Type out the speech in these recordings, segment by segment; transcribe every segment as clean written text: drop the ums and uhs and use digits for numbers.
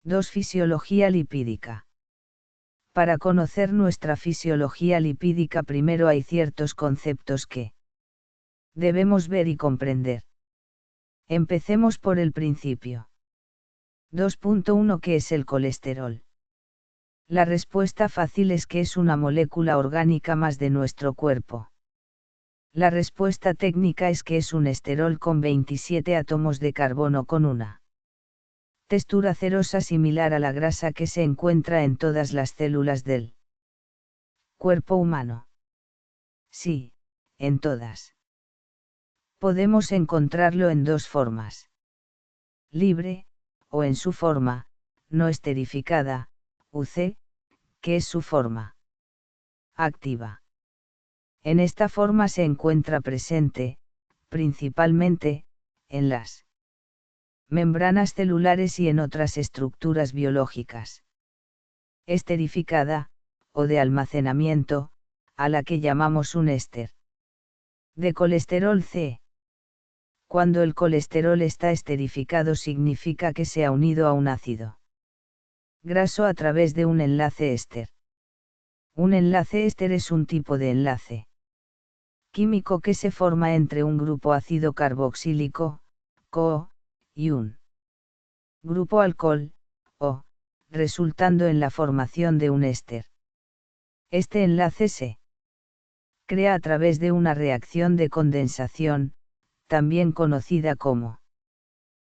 2. Fisiología lipídica. Para conocer nuestra fisiología lipídica primero hay ciertos conceptos que debemos ver y comprender. Empecemos por el principio. 2.1 ¿Qué es el colesterol? La respuesta fácil es que es una molécula orgánica más de nuestro cuerpo. La respuesta técnica es que es un esterol con 27 átomos de carbono con una textura cerosa similar a la grasa que se encuentra en todas las células del cuerpo humano. Sí, en todas. Podemos encontrarlo en dos formas. Libre, o en su forma, no esterificada, UC, que es su forma activa. En esta forma se encuentra presente, principalmente, en las membranas celulares y en otras estructuras biológicas. Esterificada, o de almacenamiento, a la que llamamos un éster de colesterol C. Cuando el colesterol está esterificado significa que se ha unido a un ácido graso a través de un enlace éster. Un enlace éster es un tipo de enlace químico que se forma entre un grupo ácido carboxílico, COO, y un grupo alcohol, O, resultando en la formación de un éster. Este enlace se crea a través de una reacción de condensación, también conocida como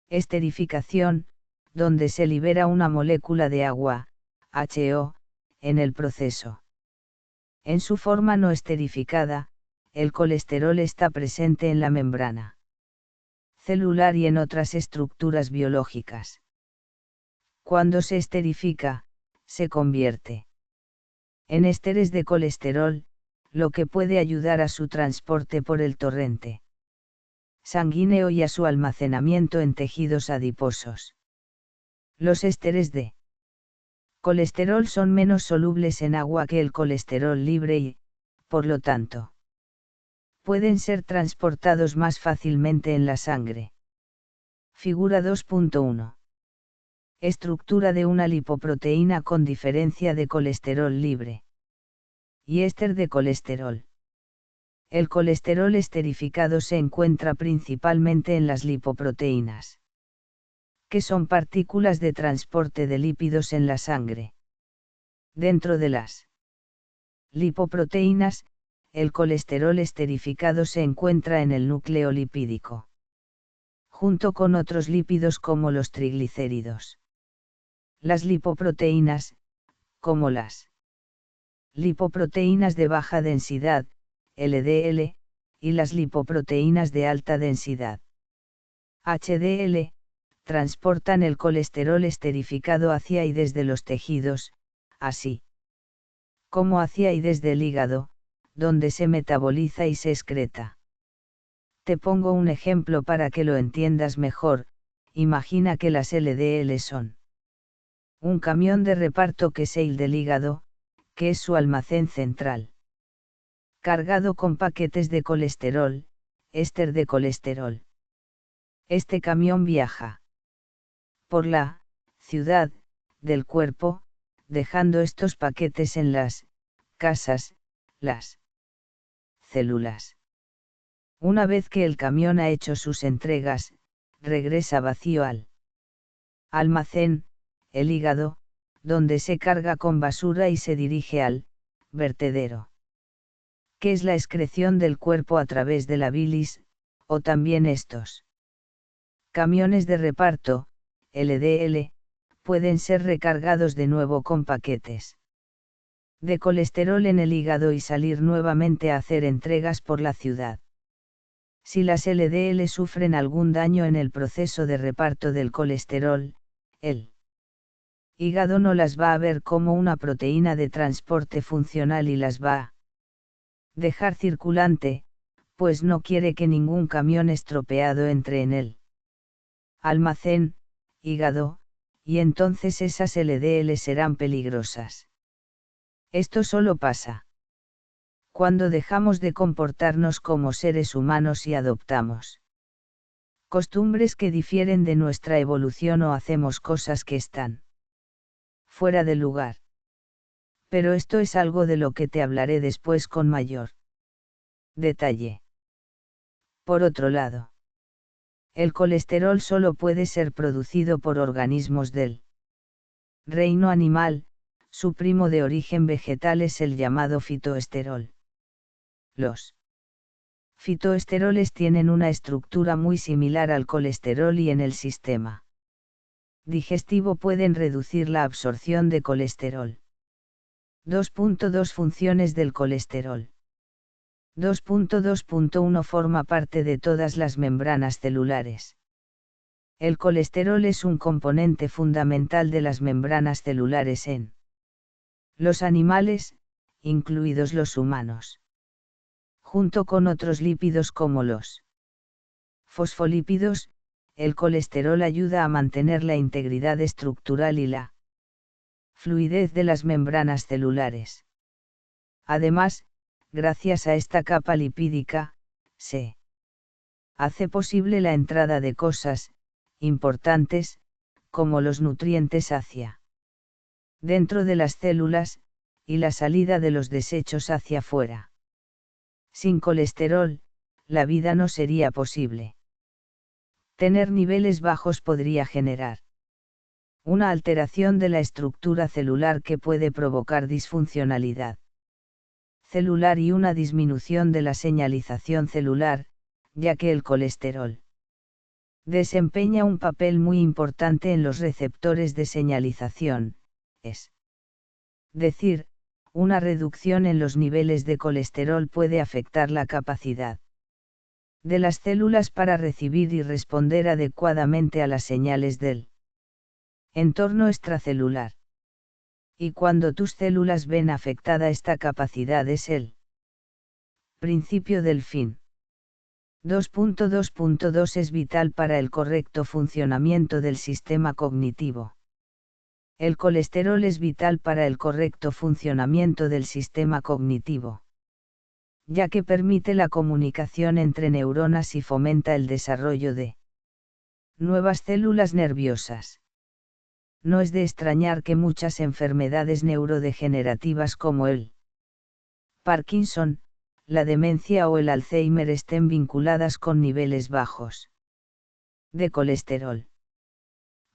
esterificación, donde se libera una molécula de agua, HO, en el proceso. En su forma no esterificada, el colesterol está presente en la membrana celular y en otras estructuras biológicas. Cuando se esterifica, se convierte en ésteres de colesterol, lo que puede ayudar a su transporte por el torrente sanguíneo y a su almacenamiento en tejidos adiposos. Los ésteres de colesterol son menos solubles en agua que el colesterol libre y, por lo tanto, pueden ser transportados más fácilmente en la sangre. Figura 2.1. Estructura de una lipoproteína con diferencia de colesterol libre y éster de colesterol. El colesterol esterificado se encuentra principalmente en las lipoproteínas, que son partículas de transporte de lípidos en la sangre. Dentro de las lipoproteínas, el colesterol esterificado se encuentra en el núcleo lipídico, junto con otros lípidos como los triglicéridos. Las lipoproteínas, como las lipoproteínas de baja densidad, LDL, y las lipoproteínas de alta densidad, HDL, transportan el colesterol esterificado hacia y desde los tejidos, así como hacia y desde el hígado, donde se metaboliza y se excreta. Te pongo un ejemplo para que lo entiendas mejor. Imagina que las LDL son un camión de reparto que se del hígado, que es su almacén central, cargado con paquetes de colesterol, éster de colesterol. Este camión viaja por la ciudad del cuerpo, dejando estos paquetes en las casas, las células. Una vez que el camión ha hecho sus entregas, regresa vacío al almacén, el hígado, donde se carga con basura y se dirige al vertedero, que es la excreción del cuerpo a través de la bilis, o también estos camiones de reparto, LDL, pueden ser recargados de nuevo con paquetes de colesterol en el hígado y salir nuevamente a hacer entregas por la ciudad. Si las LDL sufren algún daño en el proceso de reparto del colesterol, el hígado no las va a ver como una proteína de transporte funcional y las va a dejar circulante, pues no quiere que ningún camión estropeado entre en él almacén, hígado, y entonces esas LDL serán peligrosas. Esto solo pasa cuando dejamos de comportarnos como seres humanos y adoptamos costumbres que difieren de nuestra evolución o hacemos cosas que están fuera de lugar. Pero esto es algo de lo que te hablaré después con mayor detalle. Por otro lado, el colesterol solo puede ser producido por organismos del reino animal, su primo de origen vegetal es el llamado fitoesterol. Los fitoesteroles tienen una estructura muy similar al colesterol y en el sistema digestivo pueden reducir la absorción de colesterol. 2.2 Funciones del colesterol. 2.2.1 Forma parte de todas las membranas celulares. El colesterol es un componente fundamental de las membranas celulares en los animales, incluidos los humanos. Junto con otros lípidos como los fosfolípidos, el colesterol ayuda a mantener la integridad estructural y la fluidez de las membranas celulares. Además, gracias a esta capa lipídica, se hace posible la entrada de cosas importantes, como los nutrientes hacia dentro de las células, y la salida de los desechos hacia afuera. Sin colesterol, la vida no sería posible. Tener niveles bajos podría generar una alteración de la estructura celular que puede provocar disfuncionalidad celular y una disminución de la señalización celular, ya que el colesterol desempeña un papel muy importante en los receptores de señalización, es decir, una reducción en los niveles de colesterol puede afectar la capacidad de las células para recibir y responder adecuadamente a las señales del entorno extracelular. Y cuando tus células ven afectada esta capacidad es el principio del fin. 2.2.2 Es vital para el correcto funcionamiento del sistema cognitivo. El colesterol es vital para el correcto funcionamiento del sistema cognitivo, ya que permite la comunicación entre neuronas y fomenta el desarrollo de nuevas células nerviosas. No es de extrañar que muchas enfermedades neurodegenerativas como el Parkinson, la demencia o el Alzheimer estén vinculadas con niveles bajos de colesterol.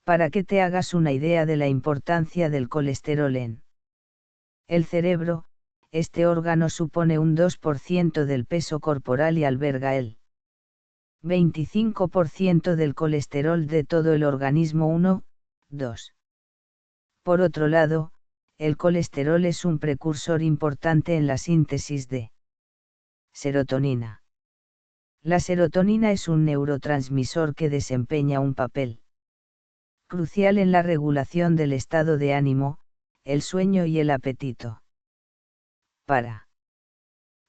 Para que te hagas una idea de la importancia del colesterol en el cerebro, este órgano supone un 2% del peso corporal y alberga el 25% del colesterol de todo el organismo. 2. Por otro lado, el colesterol es un precursor importante en la síntesis de serotonina. La serotonina es un neurotransmisor que desempeña un papel crucial en la regulación del estado de ánimo, el sueño y el apetito. Para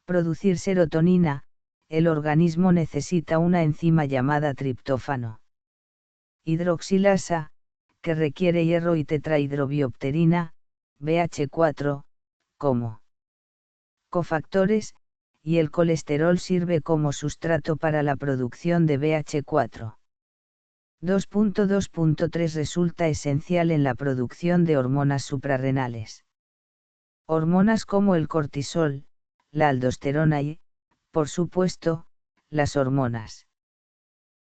producir serotonina, el organismo necesita una enzima llamada triptófano hidroxilasa, que requiere hierro y tetrahidrobiopterina, BH4, como cofactores, y el colesterol sirve como sustrato para la producción de BH4. 2.2.3 Resulta esencial en la producción de hormonas suprarrenales. Hormonas como el cortisol, la aldosterona y, por supuesto, las hormonas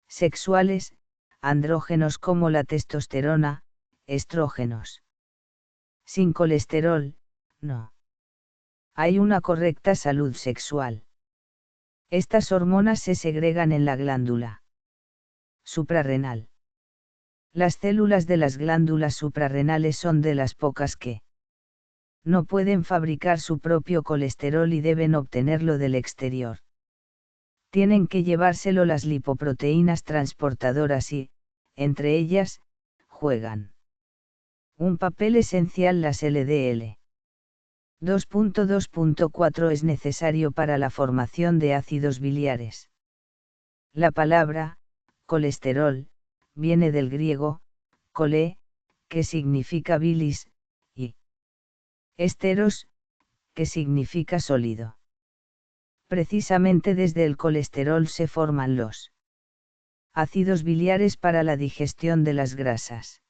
sexuales, andrógenos como la testosterona, estrógenos. Sin colesterol, no hay una correcta salud sexual. Estas hormonas se segregan en la glándula suprarrenal. Las células de las glándulas suprarrenales son de las pocas que no pueden fabricar su propio colesterol y deben obtenerlo del exterior. Tienen que llevárselo las lipoproteínas transportadoras y, entre ellas, juegan un papel esencial las LDL. 2.2.4 Es necesario para la formación de ácidos biliares. La palabra, colesterol, viene del griego, kole, que significa bilis, y esteros, que significa sólido. Precisamente desde el colesterol se forman los ácidos biliares para la digestión de las grasas.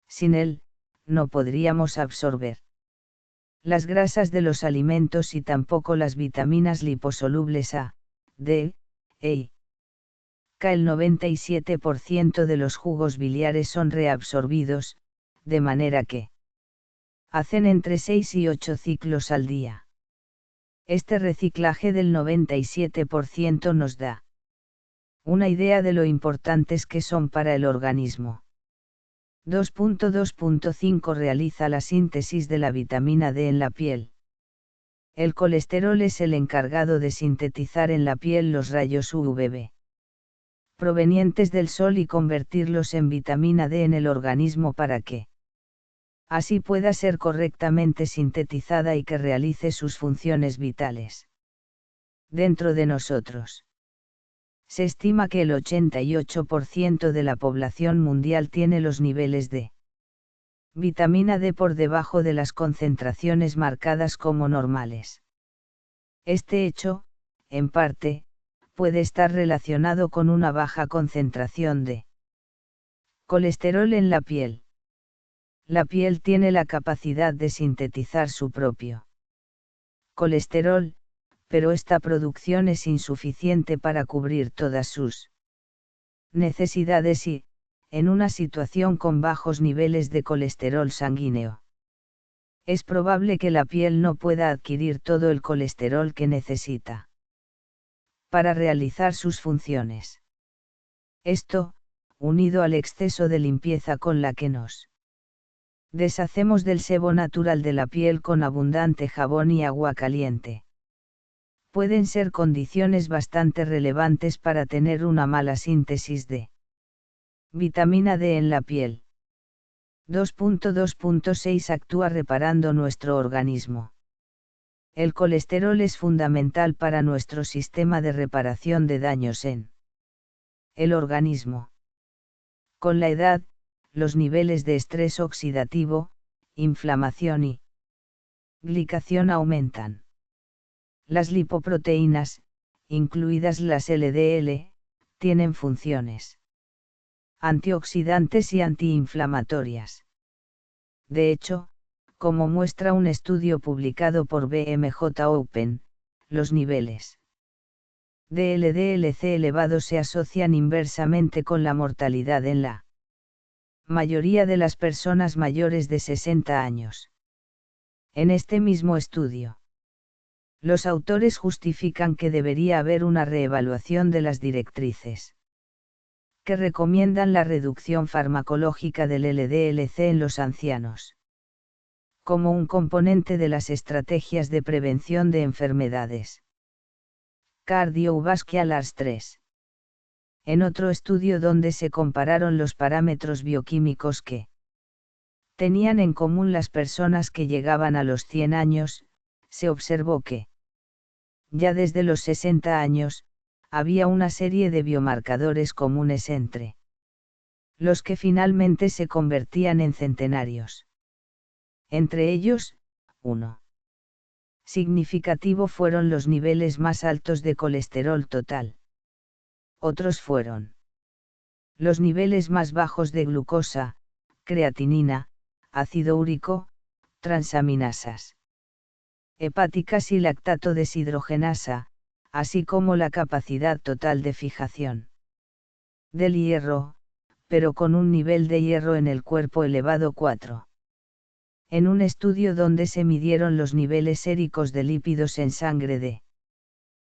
Sin él, no podríamos absorber las grasas de los alimentos y tampoco las vitaminas liposolubles A, D, E y K. El 97% de los jugos biliares son reabsorbidos, de manera que hacen entre 6 y 8 ciclos al día. Este reciclaje del 97% nos da una idea de lo importantes que son para el organismo. 2.2.5 Realiza la síntesis de la vitamina D en la piel. El colesterol es el encargado de sintetizar en la piel los rayos UVB provenientes del sol y convertirlos en vitamina D en el organismo para que así pueda ser correctamente sintetizada y que realice sus funciones vitales. Dentro de nosotros, se estima que el 88% de la población mundial tiene los niveles de vitamina D por debajo de las concentraciones marcadas como normales. Este hecho, en parte, puede estar relacionado con una baja concentración de colesterol en la piel. La piel tiene la capacidad de sintetizar su propio colesterol, pero esta producción es insuficiente para cubrir todas sus necesidades y, en una situación con bajos niveles de colesterol sanguíneo, es probable que la piel no pueda adquirir todo el colesterol que necesita para realizar sus funciones. Esto, unido al exceso de limpieza con la que nos deshacemos del sebo natural de la piel con abundante jabón y agua caliente, pueden ser condiciones bastante relevantes para tener una mala síntesis de vitamina D en la piel. 2.2.6 Actúa reparando nuestro organismo. El colesterol es fundamental para nuestro sistema de reparación de daños en el organismo. Con la edad, los niveles de estrés oxidativo, inflamación y glicación aumentan. Las lipoproteínas, incluidas las LDL, tienen funciones antioxidantes y antiinflamatorias. De hecho, como muestra un estudio publicado por BMJ Open, los niveles de LDL-C elevados se asocian inversamente con la mortalidad en la mayoría de las personas mayores de 60 años. En este mismo estudio, los autores justifican que debería haber una reevaluación de las directrices que recomiendan la reducción farmacológica del LDL-C en los ancianos, como un componente de las estrategias de prevención de enfermedades cardiovasculares 3. En otro estudio donde se compararon los parámetros bioquímicos que tenían en común las personas que llegaban a los 100 años, se observó que, ya desde los 60 años, había una serie de biomarcadores comunes entre los que finalmente se convertían en centenarios. Entre ellos, uno significativo fueron los niveles más altos de colesterol total. Otros fueron los niveles más bajos de glucosa, creatinina, ácido úrico, transaminasas hepáticas y lactato deshidrogenasa, así como la capacidad total de fijación del hierro, pero con un nivel de hierro en el cuerpo elevado 4. En un estudio donde se midieron los niveles séricos de lípidos en sangre de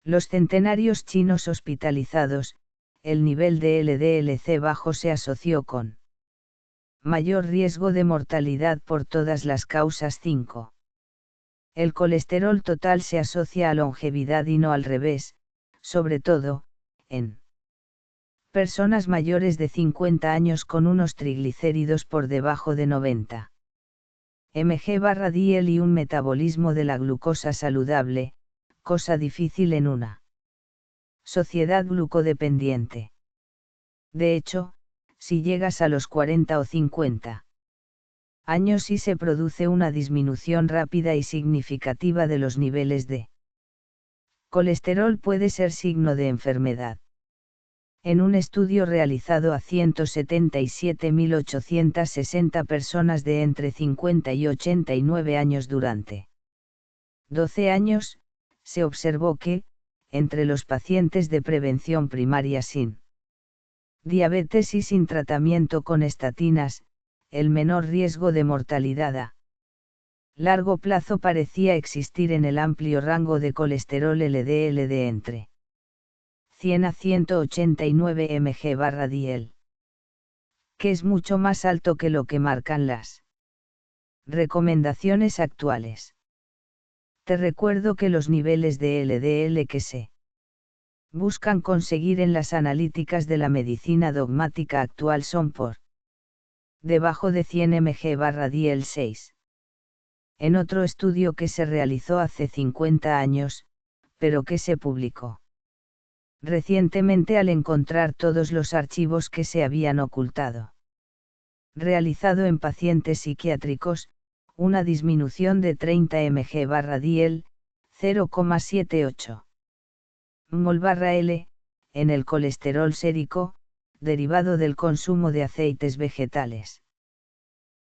los centenarios chinos hospitalizados, el nivel de LDL-C bajo se asoció con mayor riesgo de mortalidad por todas las causas 5. El colesterol total se asocia a longevidad y no al revés, sobre todo, en personas mayores de 50 años con unos triglicéridos por debajo de 90 mg/dl y un metabolismo de la glucosa saludable, cosa difícil en una sociedad glucodependiente. De hecho, si llegas a los 40 o 50 años sí se produce una disminución rápida y significativa de los niveles de colesterol, puede ser signo de enfermedad. En un estudio realizado a 177.860 personas de entre 50 y 89 años durante 12 años, se observó que, entre los pacientes de prevención primaria sin diabetes y sin tratamiento con estatinas, el menor riesgo de mortalidad a largo plazo parecía existir en el amplio rango de colesterol LDL de entre 100 a 189 mg/dl, que es mucho más alto que lo que marcan las recomendaciones actuales. Te recuerdo que los niveles de LDL que se buscan conseguir en las analíticas de la medicina dogmática actual son por debajo de 100 mg/dl 6. En otro estudio que se realizó hace 50 años, pero que se publicó recientemente al encontrar todos los archivos que se habían ocultado, realizado en pacientes psiquiátricos, una disminución de 30 mg/dl, 0,78 mol/L, en el colesterol sérico, derivado del consumo de aceites vegetales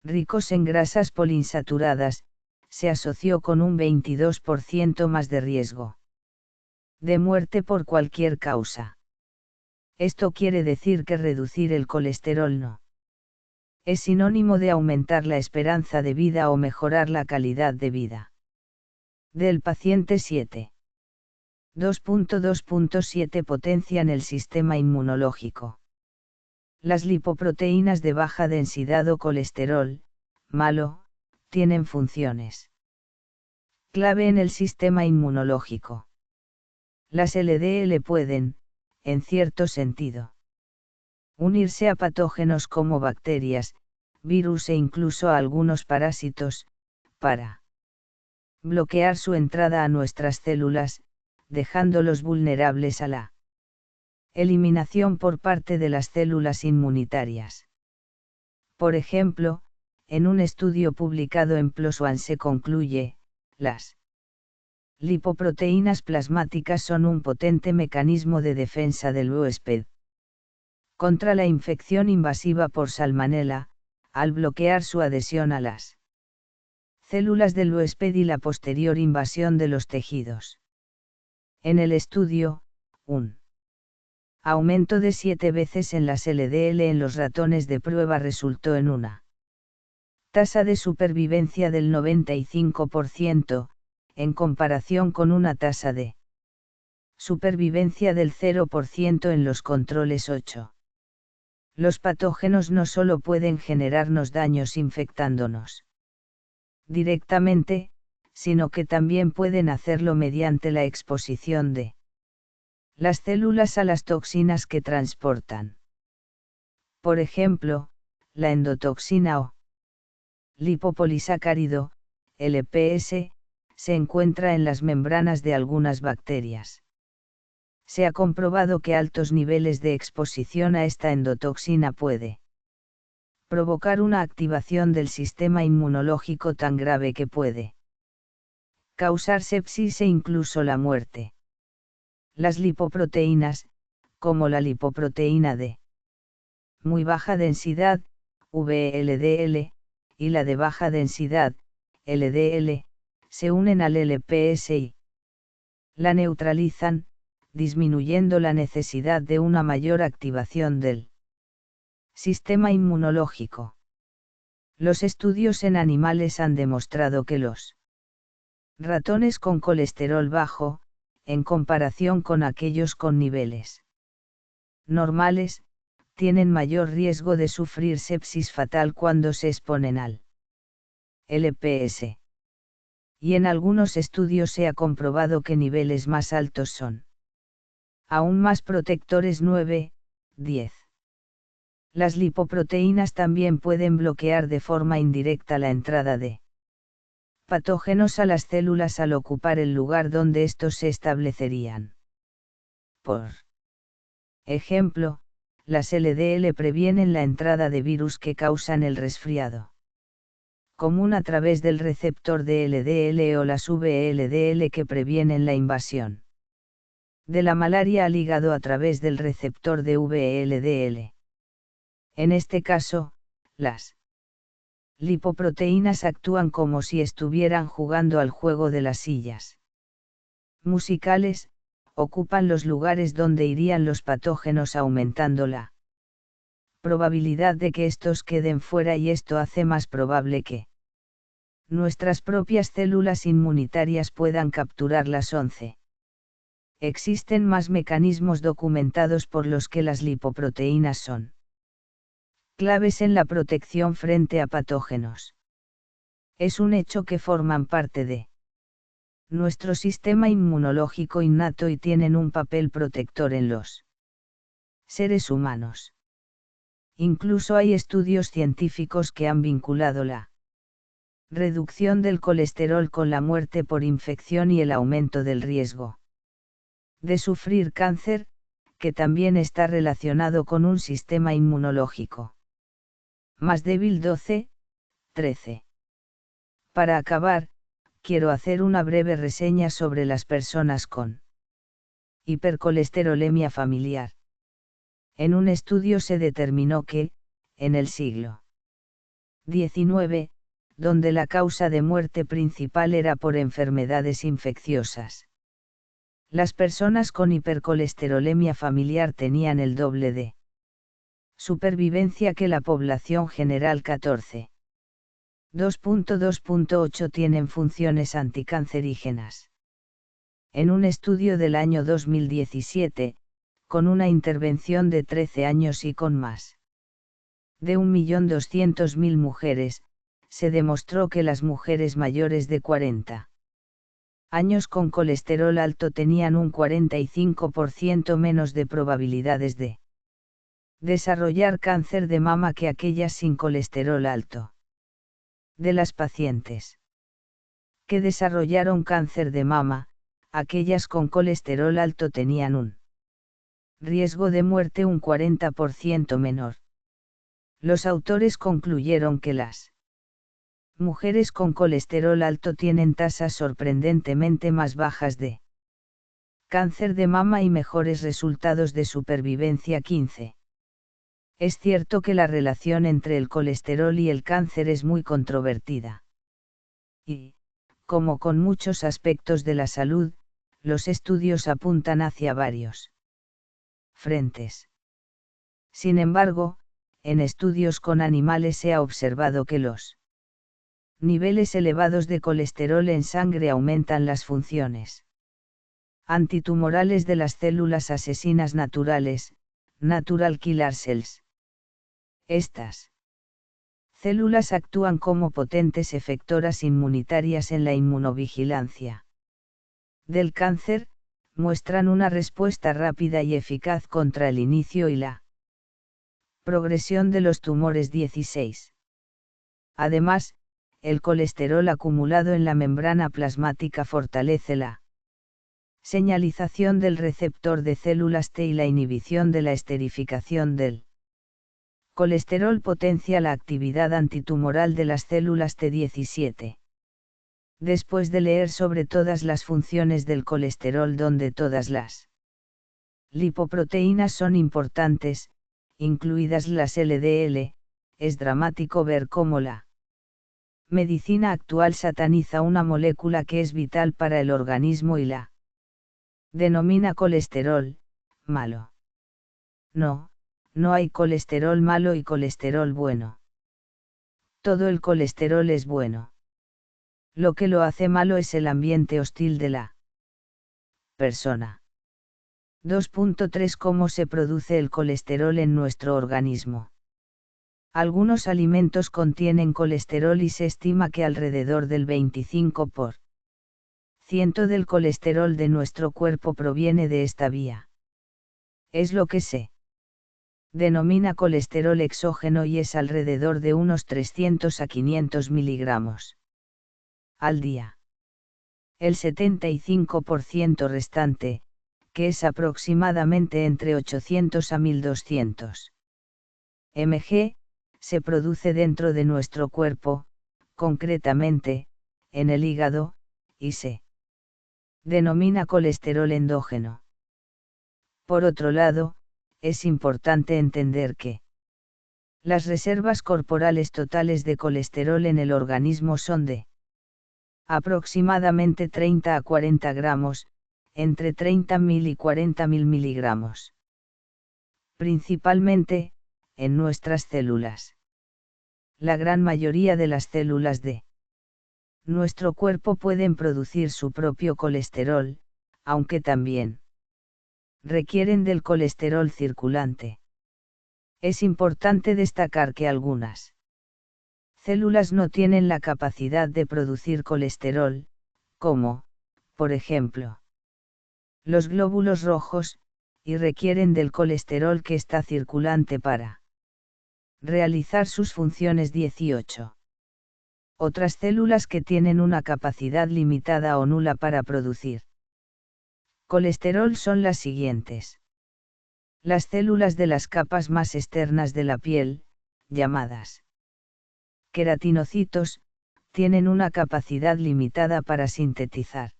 ricos en grasas poliinsaturadas, se asoció con un 22% más de riesgo de muerte por cualquier causa. Esto quiere decir que reducir el colesterol no es sinónimo de aumentar la esperanza de vida o mejorar la calidad de vida del paciente. 7. 2.2.7 Potencian el sistema inmunológico. Las lipoproteínas de baja densidad o colesterol malo tienen funciones clave en el sistema inmunológico. Las LDL pueden, en cierto sentido, unirse a patógenos como bacterias, virus e incluso a algunos parásitos, para bloquear su entrada a nuestras células, dejándolos vulnerables a la eliminación por parte de las células inmunitarias. Por ejemplo, en un estudio publicado en PLOS ONE se concluye, las lipoproteínas plasmáticas son un potente mecanismo de defensa del huésped contra la infección invasiva por Salmonella, al bloquear su adhesión a las células del huésped y la posterior invasión de los tejidos. En el estudio, un aumento de 7 veces en las LDL en los ratones de prueba resultó en una tasa de supervivencia del 95%, en comparación con una tasa de supervivencia del 0% en los controles 8. Los patógenos no solo pueden generarnos daños infectándonos directamente, sino que también pueden hacerlo mediante la exposición de las células a las toxinas que transportan. Por ejemplo, la endotoxina o lipopolisacárido, LPS, se encuentra en las membranas de algunas bacterias. Se ha comprobado que altos niveles de exposición a esta endotoxina puede provocar una activación del sistema inmunológico tan grave que puede causar sepsis e incluso la muerte. Las lipoproteínas, como la lipoproteína de muy baja densidad, VLDL, y la de baja densidad, LDL, se unen al LPS y la neutralizan, disminuyendo la necesidad de una mayor activación del sistema inmunológico. Los estudios en animales han demostrado que los ratones con colesterol bajo, en comparación con aquellos con niveles normales, tienen mayor riesgo de sufrir sepsis fatal cuando se exponen al LPS. Y en algunos estudios se ha comprobado que niveles más altos son aún más protectores. 9, 10. Las lipoproteínas también pueden bloquear de forma indirecta la entrada de patógenos a las células al ocupar el lugar donde estos se establecerían. Por ejemplo, las LDL previenen la entrada de virus que causan el resfriado común a través del receptor de LDL o las VLDL que previenen la invasión de la malaria al hígado a través del receptor de VLDL. En este caso, las lipoproteínas actúan como si estuvieran jugando al juego de las sillas musicales, ocupan los lugares donde irían los patógenos aumentando la probabilidad de que estos queden fuera, y esto hace más probable que nuestras propias células inmunitarias puedan capturar las 11. Existen más mecanismos documentados por los que las lipoproteínas son claves en la protección frente a patógenos. Es un hecho que forman parte de nuestro sistema inmunológico innato y tienen un papel protector en los seres humanos. Incluso hay estudios científicos que han vinculado la reducción del colesterol con la muerte por infección y el aumento del riesgo de sufrir cáncer, que también está relacionado con un sistema inmunológico más débil. 13. Para acabar, quiero hacer una breve reseña sobre las personas con hipercolesterolemia familiar. En un estudio se determinó que, en el siglo XIX, donde la causa de muerte principal era por enfermedades infecciosas, las personas con hipercolesterolemia familiar tenían el doble de supervivencia que la población general. 14. 2.2.8 tienen funciones anticancerígenas. En un estudio del año 2017, con una intervención de 13 años y con más de 1.200.000 mujeres, se demostró que las mujeres mayores de 40 años con colesterol alto tenían un 45% menos de probabilidades de desarrollar cáncer de mama que aquellas sin colesterol alto. De las pacientes que desarrollaron cáncer de mama, aquellas con colesterol alto tenían un riesgo de muerte un 40% menor. Los autores concluyeron que las mujeres con colesterol alto tienen tasas sorprendentemente más bajas de cáncer de mama y mejores resultados de supervivencia. 15. Es cierto que la relación entre el colesterol y el cáncer es muy controvertida. Y, como con muchos aspectos de la salud, los estudios apuntan hacia varios frentes. Sin embargo, en estudios con animales se ha observado que los niveles elevados de colesterol en sangre aumentan las funciones antitumorales de las células asesinas naturales, natural killer cells. Estas células actúan como potentes efectoras inmunitarias en la inmunovigilancia del cáncer, muestran una respuesta rápida y eficaz contra el inicio y la progresión de los tumores. 16. Además, el colesterol acumulado en la membrana plasmática fortalece la señalización del receptor de células T y la inhibición de la esterificación del colesterol potencia la actividad antitumoral de las células T. 17. Después de leer sobre todas las funciones del colesterol, donde todas las lipoproteínas son importantes, incluidas las LDL, es dramático ver cómo la medicina actual sataniza una molécula que es vital para el organismo y la denomina colesterol malo. No, no hay colesterol malo y colesterol bueno. Todo el colesterol es bueno. Lo que lo hace malo es el ambiente hostil de la persona. 2.3 ¿Cómo se produce el colesterol en nuestro organismo? Algunos alimentos contienen colesterol y se estima que alrededor del 25% del colesterol de nuestro cuerpo proviene de esta vía. Es lo que se denomina colesterol exógeno y es alrededor de unos 300 a 500 miligramos al día. El 75% restante, que es aproximadamente entre 800 a 1200 mg, se produce dentro de nuestro cuerpo, concretamente, en el hígado, y se denomina colesterol endógeno. Por otro lado, es importante entender que las reservas corporales totales de colesterol en el organismo son de aproximadamente 30 a 40 gramos, entre 30.000 y 40.000 miligramos. Principalmente, en nuestras células. La gran mayoría de las células de nuestro cuerpo pueden producir su propio colesterol, aunque también requieren del colesterol circulante. Es importante destacar que algunas células no tienen la capacidad de producir colesterol, como, por ejemplo, los glóbulos rojos, y requieren del colesterol que está circulante para realizar sus funciones 18. Otras células que tienen una capacidad limitada o nula para producir colesterol son las siguientes. Las células de las capas más externas de la piel, llamadas queratinocitos, tienen una capacidad limitada para sintetizar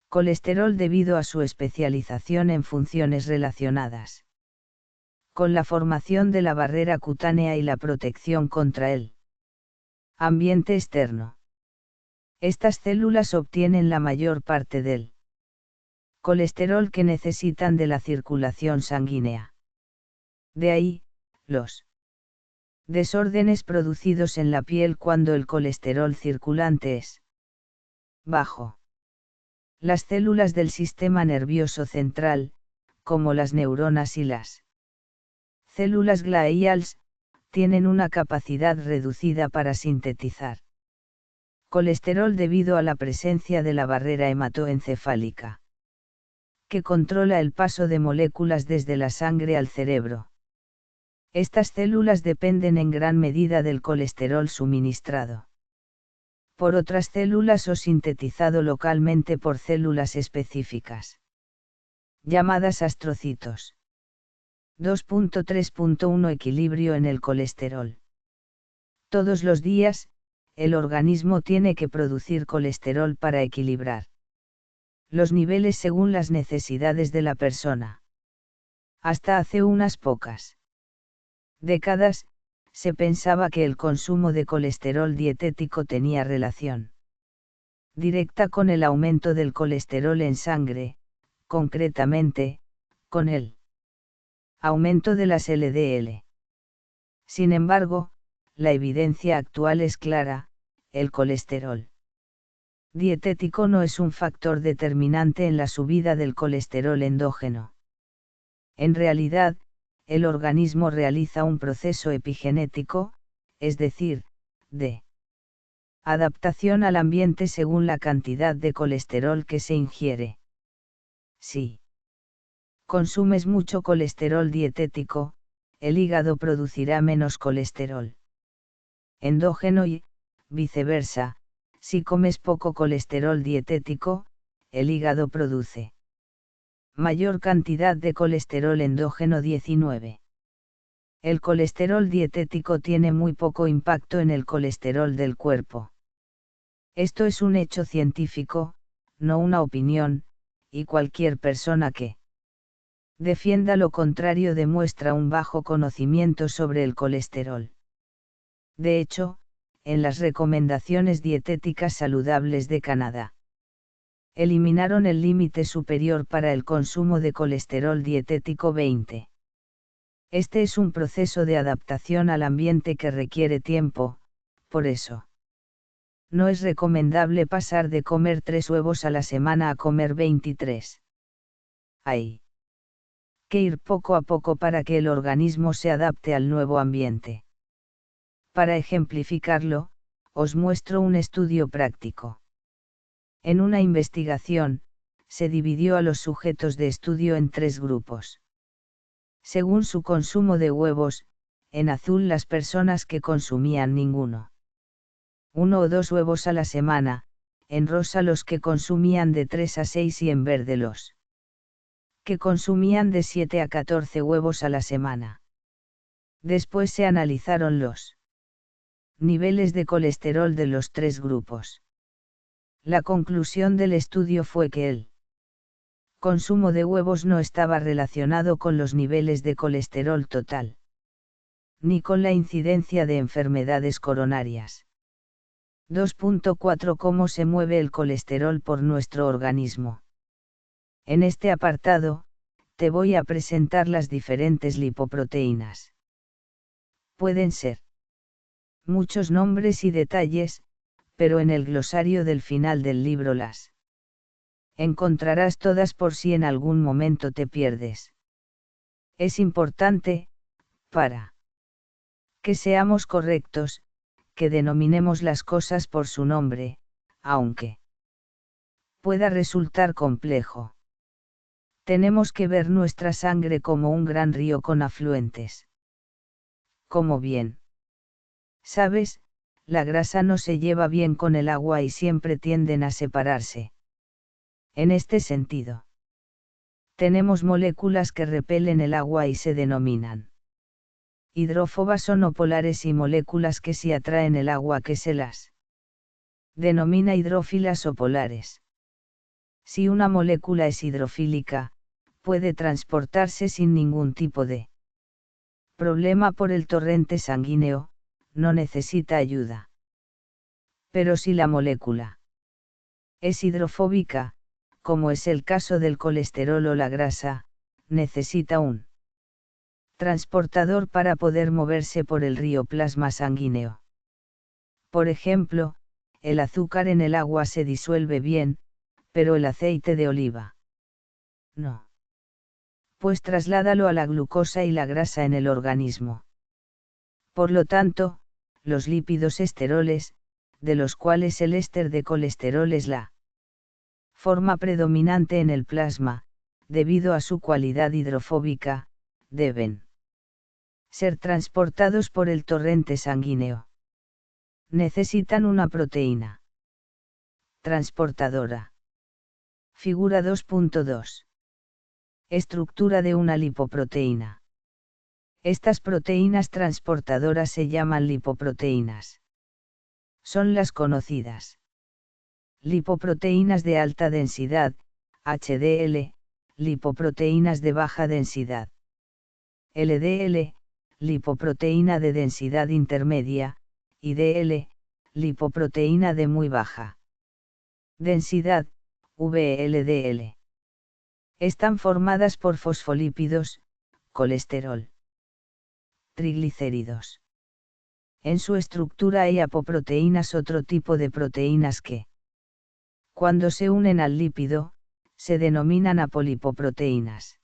colesterol debido a su especialización en funciones relacionadas con la formación de la barrera cutánea y la protección contra el ambiente externo. Estas células obtienen la mayor parte del colesterol que necesitan de la circulación sanguínea. De ahí, los desórdenes producidos en la piel cuando el colesterol circulante es bajo. Las células del sistema nervioso central, como las neuronas y las células gliales, tienen una capacidad reducida para sintetizar colesterol debido a la presencia de la barrera hematoencefálica, que controla el paso de moléculas desde la sangre al cerebro. Estas células dependen en gran medida del colesterol suministrado por otras células o sintetizado localmente por células específicas, llamadas astrocitos. 2.3.1 Equilibrio en el colesterol. Todos los días, el organismo tiene que producir colesterol para equilibrar los niveles según las necesidades de la persona. Hasta hace unas pocas décadas, se pensaba que el consumo de colesterol dietético tenía relación directa con el aumento del colesterol en sangre, concretamente, con el aumento de las LDL. Sin embargo, la evidencia actual es clara: el colesterol dietético no es un factor determinante en la subida del colesterol endógeno. En realidad, el organismo realiza un proceso epigenético, es decir, de adaptación al ambiente según la cantidad de colesterol que se ingiere. Si consumes mucho colesterol dietético, el hígado producirá menos colesterol endógeno y, viceversa, si comes poco colesterol dietético, el hígado produce mayor cantidad de colesterol endógeno 19. El colesterol dietético tiene muy poco impacto en el colesterol del cuerpo. Esto es un hecho científico, no una opinión, y cualquier persona que defienda lo contrario demuestra un bajo conocimiento sobre el colesterol. De hecho, en las recomendaciones dietéticas saludables de Canadá, eliminaron el límite superior para el consumo de colesterol dietético 20. Este es un proceso de adaptación al ambiente que requiere tiempo, por eso no es recomendable pasar de comer 3 huevos a la semana a comer 23. Hay que ir poco a poco para que el organismo se adapte al nuevo ambiente. Para ejemplificarlo, os muestro un estudio práctico. En una investigación, se dividió a los sujetos de estudio en 3 grupos. Según su consumo de huevos, en azul las personas que consumían ninguno. 1 o 2 huevos a la semana, en rosa los que consumían de 3 a 6 y en verde los que consumían de 7 a 14 huevos a la semana. Después se analizaron los niveles de colesterol de los 3 grupos. La conclusión del estudio fue que el Consumo de huevos no estaba relacionado con los niveles de colesterol total, ni con la incidencia de enfermedades coronarias. 2.4 ¿Cómo se mueve el colesterol por nuestro organismo? En este apartado, te voy a presentar las diferentes lipoproteínas. Pueden ser muchos nombres y detalles, pero en el glosario del final del libro las encontrarás todas por si en algún momento te pierdes. Es importante, para que seamos correctos, que denominemos las cosas por su nombre, aunque pueda resultar complejo. Tenemos que ver nuestra sangre como un gran río con afluentes. Como bien sabes, la grasa no se lleva bien con el agua y siempre tienden a separarse. En este sentido, tenemos moléculas que repelen el agua y se denominan hidrófobas o no polares y moléculas que sí atraen el agua que se las denomina hidrófilas o polares. Si una molécula es hidrofílica, puede transportarse sin ningún tipo de problema por el torrente sanguíneo, no necesita ayuda. Pero si la molécula es hidrofóbica, como es el caso del colesterol o la grasa, necesita un transportador para poder moverse por el río plasma sanguíneo. Por ejemplo, el azúcar en el agua se disuelve bien, pero el aceite de oliva no. Pues trasládalo a la glucosa y la grasa en el organismo. Por lo tanto, los lípidos esteroles, de los cuales el éster de colesterol es la forma predominante en el plasma, debido a su cualidad hidrofóbica, deben ser transportados por el torrente sanguíneo. Necesitan una proteína transportadora. Figura 2.2. Estructura de una lipoproteína. Estas proteínas transportadoras se llaman lipoproteínas. Son las conocidas lipoproteínas de alta densidad, HDL, lipoproteínas de baja densidad, LDL, lipoproteína de densidad intermedia, y DL, lipoproteína de muy baja densidad, VLDL. Están formadas por fosfolípidos, colesterol, triglicéridos. En su estructura hay apoproteínas, otro tipo de proteínas que, cuando se unen al lípido, se denominan apolipoproteínas.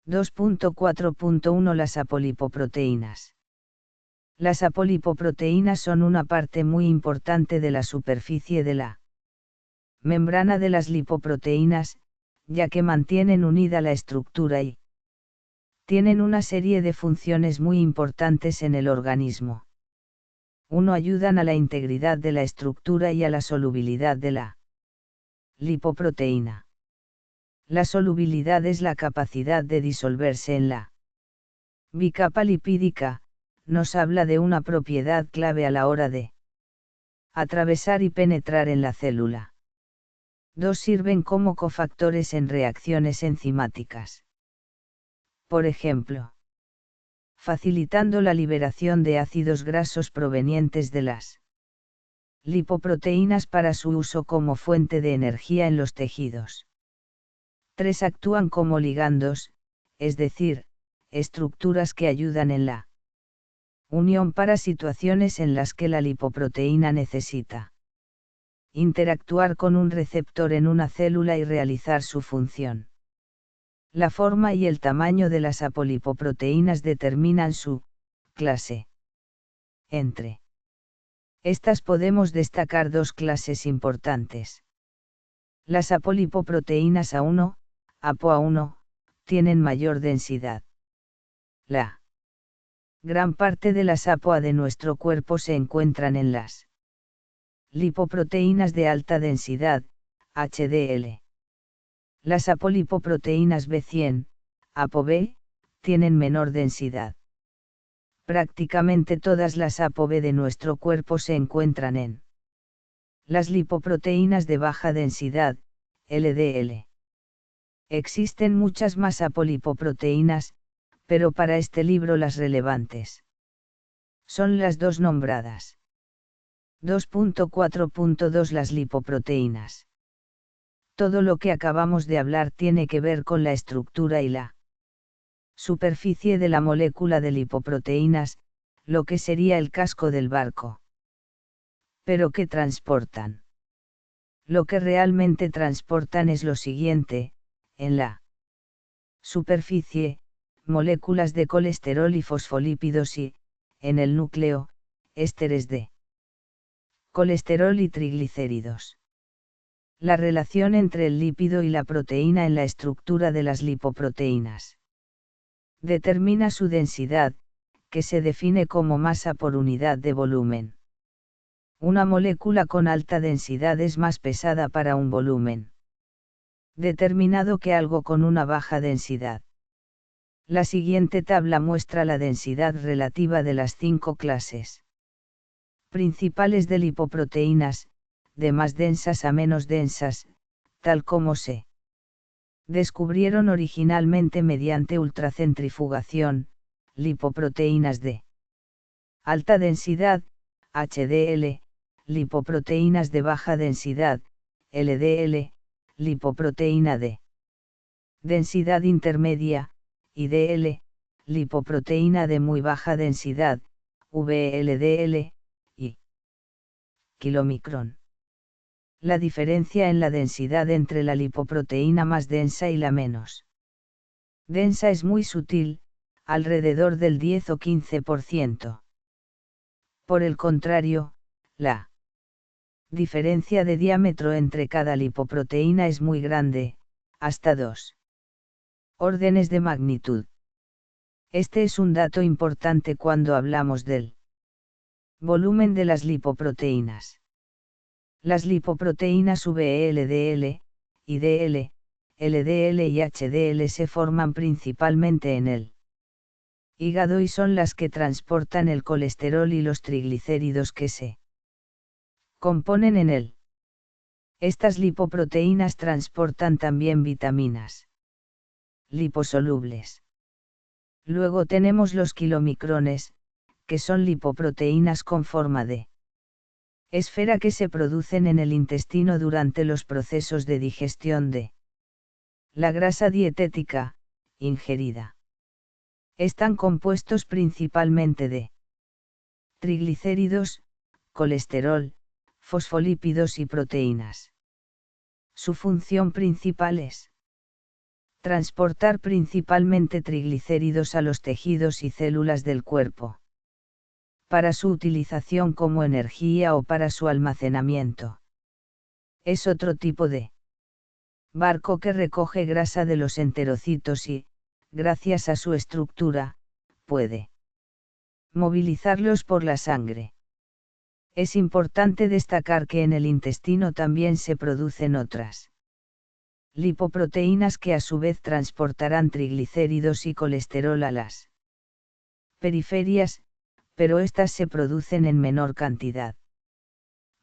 2.4.1 Las apolipoproteínas. Las apolipoproteínas son una parte muy importante de la superficie de la membrana de las lipoproteínas, ya que mantienen unida la estructura y tienen una serie de funciones muy importantes en el organismo. 1. Ayudan a la integridad de la estructura y a la solubilidad de la lipoproteína. La solubilidad es la capacidad de disolverse en la bicapa lipídica, nos habla de una propiedad clave a la hora de atravesar y penetrar en la célula. 2. Sirven como cofactores en reacciones enzimáticas. Por ejemplo, facilitando la liberación de ácidos grasos provenientes de las lipoproteínas para su uso como fuente de energía en los tejidos. 3. Actúan como ligandos, es decir, estructuras que ayudan en la unión para situaciones en las que la lipoproteína necesita interactuar con un receptor en una célula y realizar su función. La forma y el tamaño de las apolipoproteínas determinan su clase. Entre estas podemos destacar dos clases importantes. Las apolipoproteínas A1, ApoA1, tienen mayor densidad. La gran parte de las ApoA de nuestro cuerpo se encuentran en las lipoproteínas de alta densidad, HDL. Las apolipoproteínas B100, ApoB, tienen menor densidad. Prácticamente todas las ApoB de nuestro cuerpo se encuentran en las lipoproteínas de baja densidad, LDL. Existen muchas más apolipoproteínas, pero para este libro las relevantes son las dos nombradas. 2.4.2 Las lipoproteínas. Todo lo que acabamos de hablar tiene que ver con la estructura y la superficie de la molécula de lipoproteínas, lo que sería el casco del barco. ¿Pero qué transportan? Lo que realmente transportan es lo siguiente: en la superficie, moléculas de colesterol y fosfolípidos y, en el núcleo, ésteres de colesterol y triglicéridos. La relación entre el lípido y la proteína en la estructura de las lipoproteínas determina su densidad, que se define como masa por unidad de volumen. Una molécula con alta densidad es más pesada para un volumen determinado que algo con una baja densidad. La siguiente tabla muestra la densidad relativa de las 5 clases principales de lipoproteínas, de más densas a menos densas, tal como se descubrieron originalmente mediante ultracentrifugación. Lipoproteínas de alta densidad, HDL, lipoproteínas de baja densidad, LDL, lipoproteína de densidad intermedia, IDL, lipoproteína de muy baja densidad, VLDL, y kilomicrón. La diferencia en la densidad entre la lipoproteína más densa y la menos densa es muy sutil, alrededor del 10 o 15%. Por el contrario, la diferencia de diámetro entre cada lipoproteína es muy grande, hasta 2 órdenes de magnitud. Este es un dato importante cuando hablamos del volumen de las lipoproteínas. Las lipoproteínas VLDL, IDL, LDL y HDL se forman principalmente en el hígado y son las que transportan el colesterol y los triglicéridos que se componen en él. Estas lipoproteínas transportan también vitaminas liposolubles. Luego tenemos los kilomicrones, que son lipoproteínas con forma de esfera que se producen en el intestino durante los procesos de digestión de la grasa dietética, ingerida. Están compuestos principalmente de triglicéridos, colesterol, fosfolípidos y proteínas. Su función principal es transportar principalmente triglicéridos a los tejidos y células del cuerpo, para su utilización como energía o para su almacenamiento. Es otro tipo de barco que recoge grasa de los enterocitos y, gracias a su estructura, puede movilizarlos por la sangre. Es importante destacar que en el intestino también se producen otras lipoproteínas que a su vez transportarán triglicéridos y colesterol a las periferias, pero estas se producen en menor cantidad.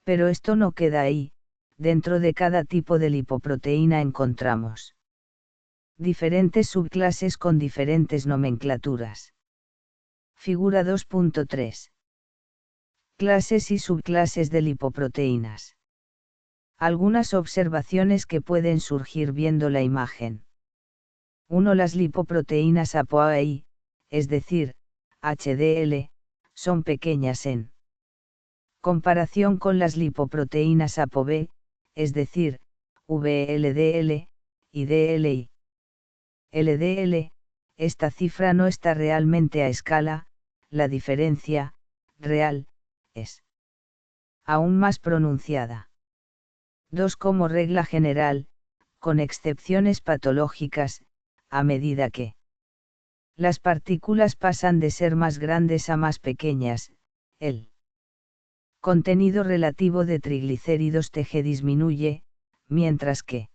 Pero esto no queda ahí, dentro de cada tipo de lipoproteína encontramos diferentes subclases con diferentes nomenclaturas. Figura 2.3. Clases y subclases de lipoproteínas. Algunas observaciones que pueden surgir viendo la imagen. 1. Las lipoproteínas ApoA, es decir, HDL, son pequeñas en comparación con las lipoproteínas ApoB, es decir, VLDL, IDL y LDL. Esta cifra no está realmente a escala, la diferencia real es aún más pronunciada. 2. Como regla general, con excepciones patológicas, a medida que las partículas pasan de ser más grandes a más pequeñas, el contenido relativo de triglicéridos TG disminuye, mientras que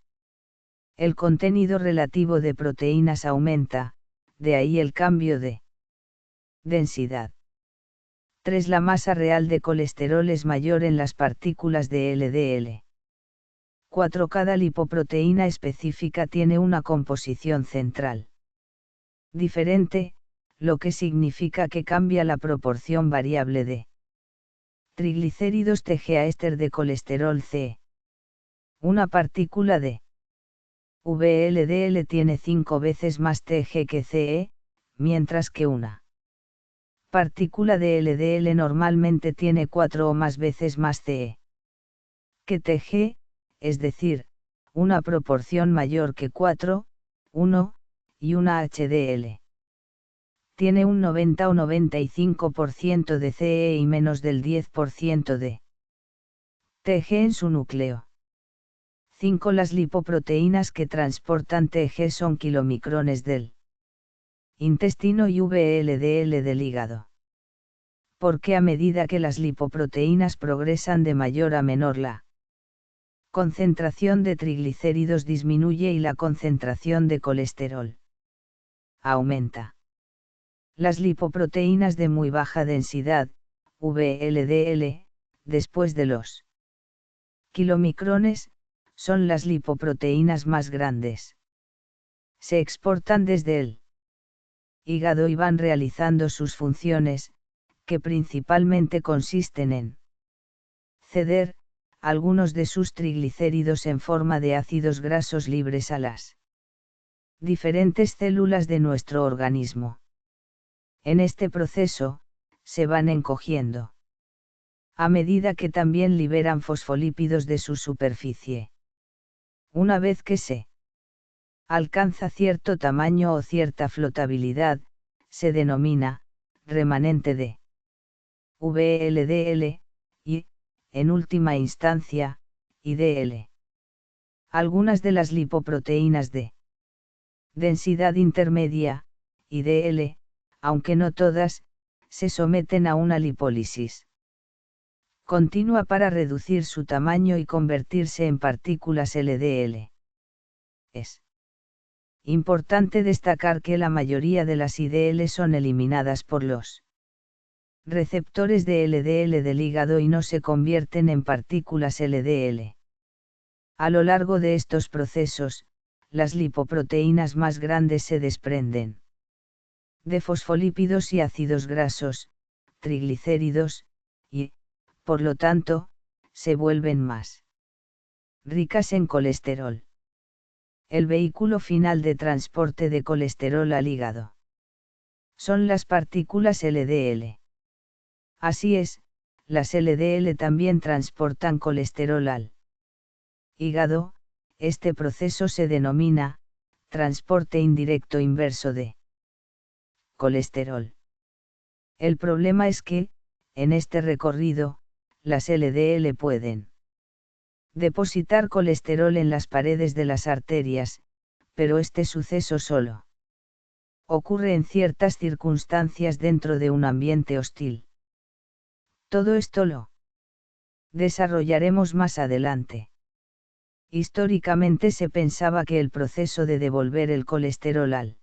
el contenido relativo de proteínas aumenta, de ahí el cambio de densidad. 3. La masa real de colesterol es mayor en las partículas de LDL. 4. Cada lipoproteína específica tiene una composición central diferente, lo que significa que cambia la proporción variable de triglicéridos TG a éster de colesterol CE. Una partícula de VLDL tiene 5 veces más TG que CE, mientras que una partícula de LDL normalmente tiene 4 o más veces más CE que TG, es decir, una proporción mayor que 4, 1, y una HDL tiene un 90 o 95% de CE y menos del 10% de TG en su núcleo. 5. Las lipoproteínas que transportan TG son kilomicrones del intestino y VLDL del hígado. Porque a medida que las lipoproteínas progresan de mayor a menor, la concentración de triglicéridos disminuye y la concentración de colesterol aumenta. Las lipoproteínas de muy baja densidad, VLDL, después de los kilomicrones, son las lipoproteínas más grandes. Se exportan desde el hígado y van realizando sus funciones, que principalmente consisten en ceder algunos de sus triglicéridos en forma de ácidos grasos libres a las diferentes células de nuestro organismo. En este proceso, se van encogiendo a medida que también liberan fosfolípidos de su superficie. Una vez que se alcanza cierto tamaño o cierta flotabilidad, se denomina remanente de VLDL, y, en última instancia, IDL. Algunas de las lipoproteínas de densidad intermedia, IDL, aunque no todas, se someten a una lipólisis continua para reducir su tamaño y convertirse en partículas LDL. Es importante destacar que la mayoría de las IDL son eliminadas por los receptores de LDL del hígado y no se convierten en partículas LDL. A lo largo de estos procesos, las lipoproteínas más grandes se desprenden de fosfolípidos y ácidos grasos, triglicéridos, y, por lo tanto, se vuelven más ricas en colesterol. El vehículo final de transporte de colesterol al hígado son las partículas LDL. Así es, las LDL también transportan colesterol al hígado. Este proceso se denomina transporte indirecto inverso de colesterol. El problema es que, en este recorrido, las LDL pueden depositar colesterol en las paredes de las arterias, pero este suceso solo ocurre en ciertas circunstancias dentro de un ambiente hostil. Todo esto lo desarrollaremos más adelante. Históricamente se pensaba que el proceso de devolver el colesterol al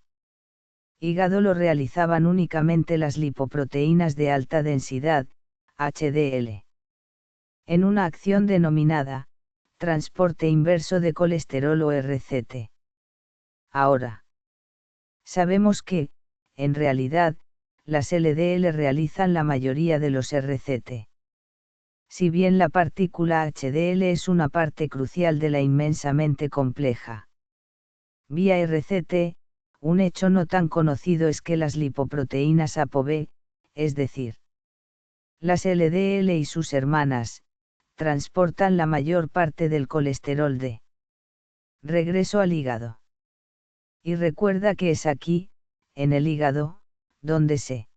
hígado lo realizaban únicamente las lipoproteínas de alta densidad, HDL. En una acción denominada transporte inverso de colesterol o RCT. Ahora sabemos que, en realidad, las LDL realizan la mayoría de los RCT. Si bien la partícula HDL es una parte crucial de la inmensamente compleja vía RCT, un hecho no tan conocido es que las lipoproteínas ApoB, es decir, las LDL y sus hermanas, transportan la mayor parte del colesterol de regreso al hígado. Y recuerda que es aquí, en el hígado, donde se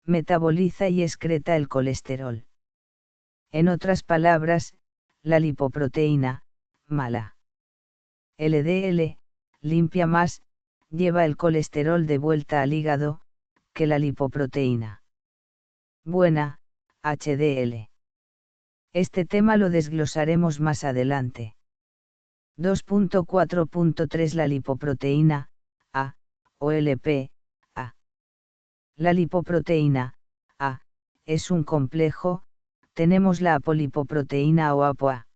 metaboliza y excreta el colesterol. En otras palabras, la lipoproteína, mala LDL, limpia más, lleva el colesterol de vuelta al hígado, que la lipoproteína buena, HDL. Este tema lo desglosaremos más adelante. 2.4.3 La lipoproteína, A, o LP, A. La lipoproteína, A, es un complejo. Tenemos la apolipoproteína o ApoA,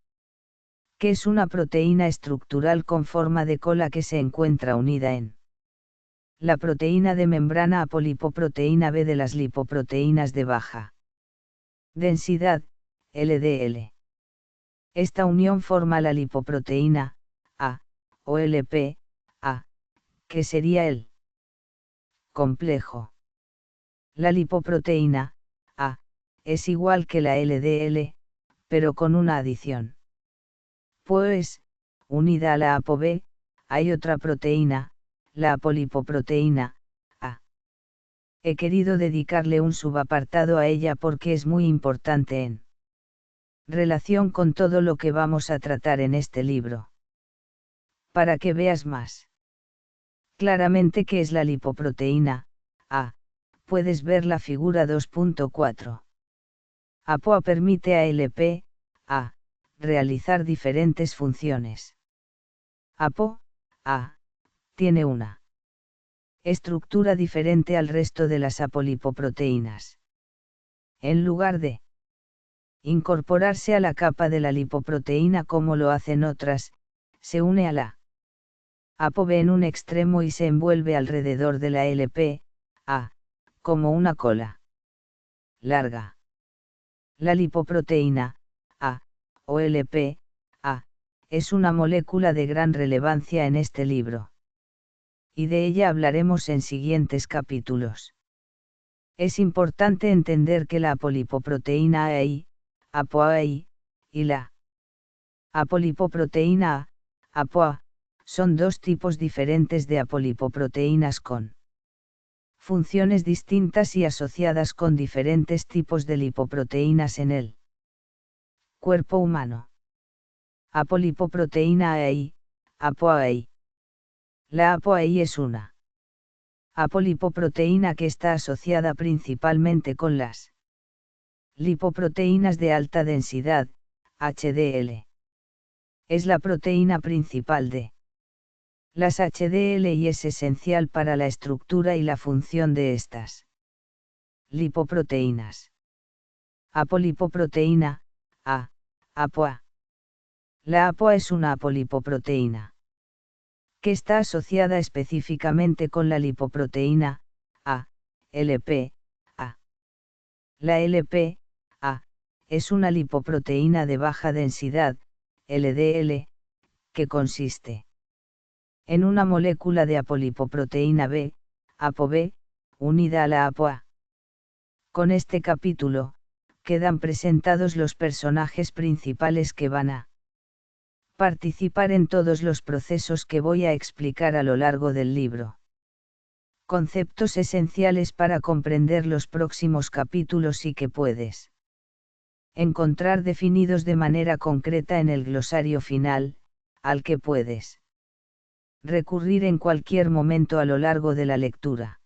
que es una proteína estructural con forma de cola que se encuentra unida en la proteína de membrana apolipoproteína B de las lipoproteínas de baja densidad, LDL. Esta unión forma la lipoproteína A, o LP-A, que sería el complejo. La lipoproteína A es igual que la LDL, pero con una adición. Pues, unida a la ApoB, hay otra proteína, la apolipoproteína A. He querido dedicarle un subapartado a ella porque es muy importante en relación con todo lo que vamos a tratar en este libro. Para que veas más claramente qué es la lipoproteína A, puedes ver la figura 2.4. ApoA permite a LP-A realizar diferentes funciones. ApoA tiene una estructura diferente al resto de las apolipoproteínas. En lugar de incorporarse a la capa de la lipoproteína como lo hacen otras, se une a la ApoB en un extremo y se envuelve alrededor de la LP-A, como una cola larga. La lipoproteína A, o LP-A, es una molécula de gran relevancia en este libro. Y de ella hablaremos en siguientes capítulos. Es importante entender que la apolipoproteína AI, ApoAI, y la apolipoproteína A, ApoA, son dos tipos diferentes de apolipoproteínas con funciones distintas y asociadas con diferentes tipos de lipoproteínas en el cuerpo humano. Apolipoproteína AI, ApoAI. La ApoAI es una apolipoproteína que está asociada principalmente con las lipoproteínas de alta densidad, HDL. Es la proteína principal de las HDL y es esencial para la estructura y la función de estas lipoproteínas. Apolipoproteína A, ApoA. La ApoA es una apolipoproteína que está asociada específicamente con la lipoproteína A, LP-A. La LP-A es una lipoproteína de baja densidad, LDL, que consiste en una molécula de apolipoproteína B, ApoB, unida a la ApoA. Con este capítulo, quedan presentados los personajes principales que van a participar en todos los procesos que voy a explicar a lo largo del libro. Conceptos esenciales para comprender los próximos capítulos y que puedes encontrar definidos de manera concreta en el glosario final, al que puedes recurrir en cualquier momento a lo largo de la lectura.